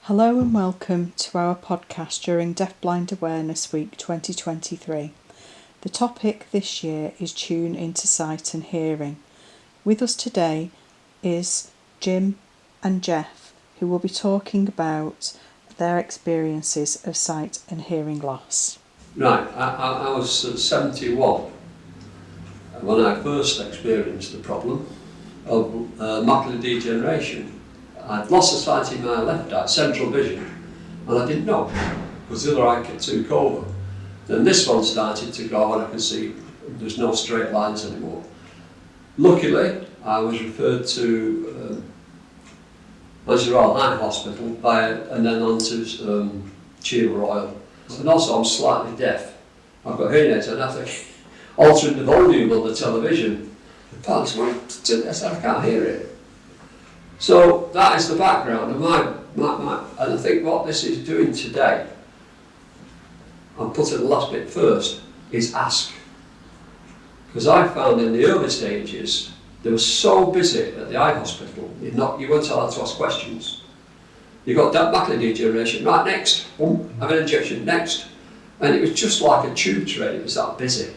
Hello and welcome to our podcast during Deafblind Awareness Week 2023. The topic this year is Tune into Sight and Hearing. With us today is Jim and Jeff, who will be talking about their experiences of sight and hearing loss. Right, I was 71 when I first experienced the problem of macular degeneration. I'd lost the sight in my left eye, central vision, and I didn't know because the other eye took over. Then this one started to go and I could see there's no straight lines anymore. Luckily, I was referred to Royal Eye Hospital and then on to Cheer Royal. And also I'm slightly deaf. I've got hearing aids and I have to alter the volume on the television. The parents went, I can't hear it. So that is the background of my and I think what this is doing today, I'll put it the last bit first, is ask. Because I found in the early stages, they were so busy at the eye hospital, you weren't allowed to ask questions. You got that macular degeneration, right, next, boom, have an injection, next. And it was just like a tube train, it was that busy.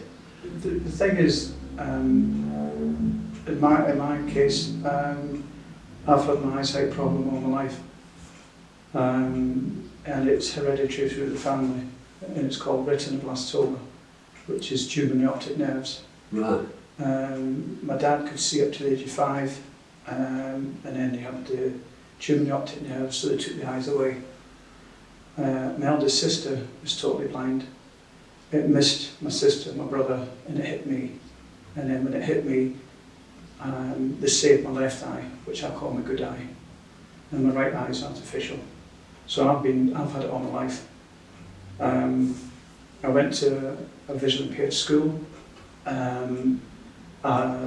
The thing is, in my case, I've had an eyesight problem all my life, and it's hereditary through the family, and it's called retinoblastoma, which is tumour in the optic nerves. Right. My dad could see up to the age of 5, and then he had the tumour in the optic nerves, so they took the eyes away. My eldest sister was totally blind. It missed my sister, my brother, and it hit me. And then when it hit me, they saved my left eye, which I call my good eye, and my right eye is artificial. So I've had it all my life. I went to a visually impaired school. I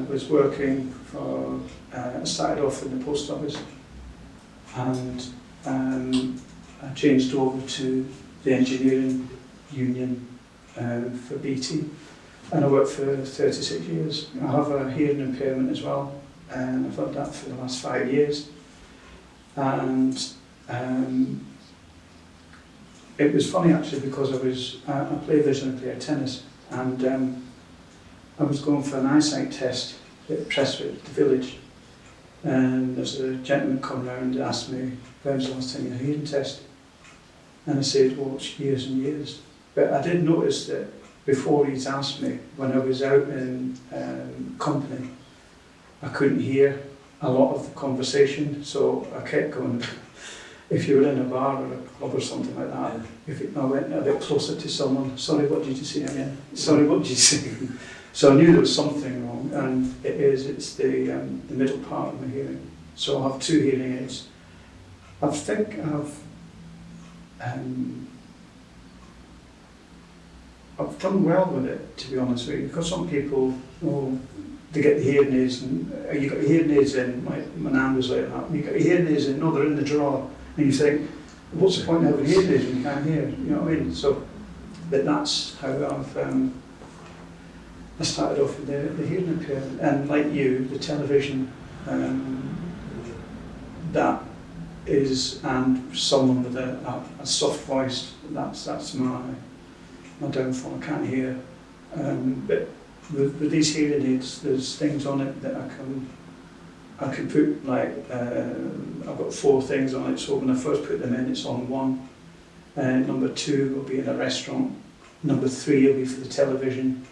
was working for. I started off in the post office, and I changed over to the engineering union for BT. And I worked for 36 years. I have a hearing impairment as well, and I've had that for the last 5 years. And it was funny actually because I play visually impaired tennis, and I was going for an eyesight test at Prestwick, the village, and there's a gentleman come round and asked me, when was the last time you had a hearing test? And I said, well, it's years and years. But I did notice that before he's asked me, when I was out in company, I couldn't hear a lot of the conversation, so I kept going. If you were in a bar or a club or something like that, I went a bit closer to someone, sorry, what did you say again? Sorry, what did you say? So I knew there was something wrong, and it's the middle part of my hearing. So I have 2 hearing aids. I think I've done well with it, to be honest with you, because some people, they get the hearing aids, and you got your hearing aids in, my nan was like that, and you got your hearing aids in, no, they're in the drawer, and you think, what's the point of having hearing aids when you can't hear, you know what I mean? So, but that's how I started off with the hearing impairment, and like you, the television, that is, and someone with a soft voice, that's my downfall. I can't hear, but with these hearing aids, there's things on it that I can put, like I've got 4 things on it. So when I first put them in, it's on 1. Number 2 will be in a restaurant. Number 3 will be for the television.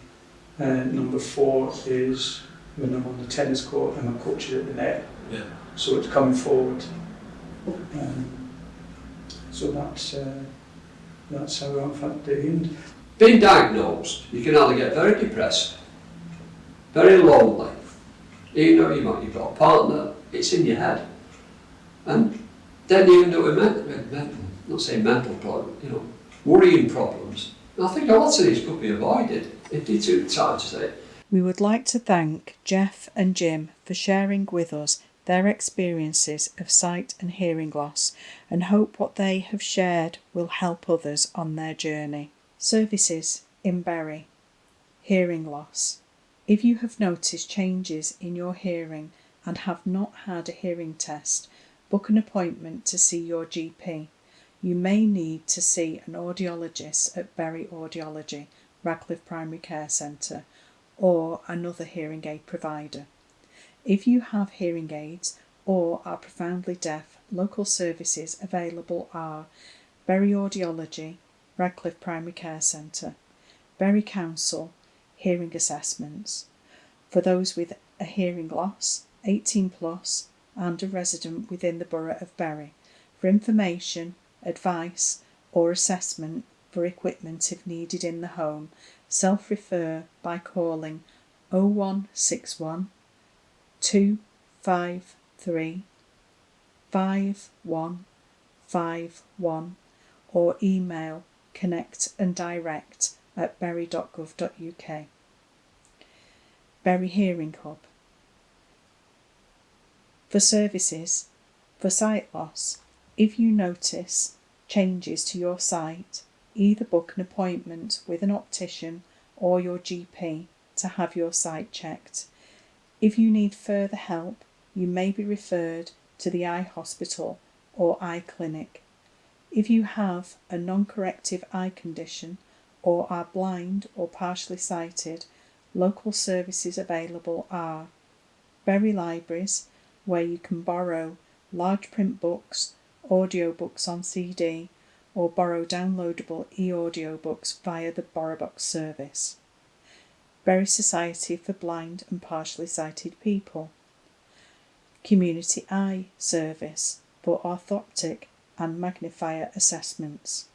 Number 4 is when I'm on the tennis court and I'm coaching at the net. Yeah. So it's coming forward. So that's how I've had the hearing. Being diagnosed, you can either get very depressed, very lonely, even though you've got a partner, it's in your head. And then you end up with not saying mental problems, worrying problems. And I think lots of these could be avoided if you took time to say it. We would like to thank Jeff and Jim for sharing with us their experiences of sight and hearing loss, and hope what they have shared will help others on their journey. Services in Bury. Hearing loss. If you have noticed changes in your hearing and have not had a hearing test, book an appointment to see your GP. you may need to see an audiologist at Bury Audiology, Radcliffe Primary Care Centre, or another hearing aid provider. If you have hearing aids or are profoundly deaf, local services available are Bury Audiology, Radcliffe Primary Care Centre, Bury Council, hearing assessments. For those with a hearing loss, 18 plus, and a resident within the borough of Bury. For information, advice, or assessment for equipment if needed in the home, self-refer by calling 0161 253 5151 or email connectanddirect@bury.gov.uk. Bury Hearing Hub. For services for sight loss, if you notice changes to your sight, either book an appointment with an optician or your GP to have your sight checked. If you need further help, you may be referred to the eye hospital or eye clinic. If you have a non-corrective eye condition or are blind or partially sighted, local services available are Bury Libraries, where you can borrow large print books, audiobooks on CD, or borrow downloadable e-audiobooks via the BorrowBox service. Bury Society for Blind and Partially Sighted People. Community Eye Service for orthoptic and magnifier assessments.